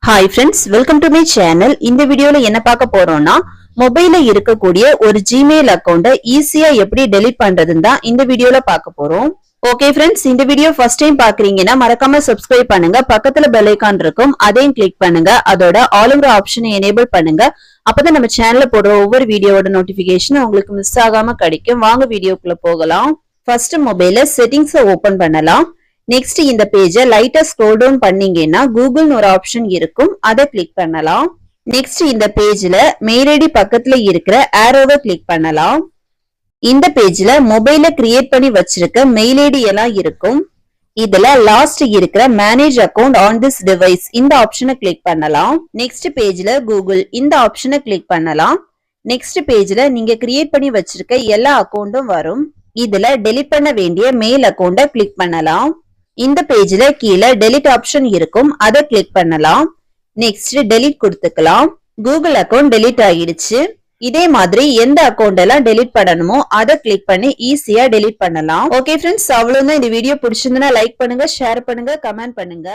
Hi friends, welcome to my channel. இந்த வீடியோல என்ன பார்க்க போறோம்னா, மொபைல்ல இருக்கக்கூடிய ஒரு ஜிமெயில் அக்கவுண்ட ஈஸியா எப்படி டெலீட் பண்றதுன்னு தான் இந்த வீடியோல பார்க்க போறோம். ஓகே ஃப்ரெண்ட்ஸ், இந்த வீடியோ ஃபர்ஸ்ட் டைம் பாக்குறீங்கன்னா மறக்காம சப்ஸ்கிரைப் பண்ணுங்க. பக்கத்துல பெல் ஐகான் இருக்கும், அதையும் கிளிக் பண்ணுங்க. அதோட ஆல்ங்கிற ஆப்ஷனை எனேபிள் பண்ணுங்க. அப்பதான் நம்ம சேனல்ல போடுற ஒவ்வொரு வீடியோவோட நோட்டிபிகேஷன் உங்களுக்கு மிஸ் ஆகாம கிடைக்கும். வாங்க வீடியோக்குள்ள போகலாம். ஃபர்ஸ்ட் மொபைல்ல செட்டிங்ஸ் ஓபன் பண்ணலாம். நெக்ஸ்ட் இந்த பேஜை லைட்டா ஸ்க்ரோல் டவுன் பண்ணீங்கன்னா கூகுள்னு ஒரு ஆப்ஷன் இருக்கும், அதை கிளிக் பண்ணலாம். நெக்ஸ்ட் இந்த பேஜ்ல மெயில் ஐடி பக்கத்துல இருக்கிற ஆரோவை கிளிக் பண்ணலாம். இந்த பேஜ்ல மொபைல கிரியேட் பண்ணி வச்சிருக்க மெயில் ஐடி எல்லாம் இருக்கும். இதுல லாஸ்ட் இருக்கிற manage account on this device இந்த ஆப்ஷனை கிளிக் பண்ணலாம். நெக்ஸ்ட் பேஜ்ல கூகுள் இந்த ஆப்ஷனை கிளிக் பண்ணலாம். நெக்ஸ்ட் பேஜ்ல நீங்க கிரியேட் பண்ணி வச்சிருக்க எல்லா அக்கவுண்டும் வரும். இதுல டெலிட் பண்ண வேண்டிய மெயில் அக்கவுண்ட கிளிக் பண்ணலாம். இந்த பேஜ்ல கீழே டெலிட் ஆப்ஷன் இருக்கும், அதை கிளிக் பண்ணலாம். நெக்ஸ்ட் டெலிட் கொடுத்துக்கலாம். கூகுள் அக்கவுண்ட் டெலிட் ஆகிடுச்சு. இதே மாதிரி எந்த அக்கவுண்ட் எல்லாம் டெலிட் பண்ணணுமோ அதை கிளிக் பண்ணி ஈஸியா டெலிட் பண்ணலாம். ஓகே ஃப்ரெண்ட்ஸ், அவ்வளவுதான். இந்த வீடியோ பிடிச்சிருந்தா லைக் பண்ணுங்க, ஷேர் பண்ணுங்க, கமெண்ட் பண்ணுங்க.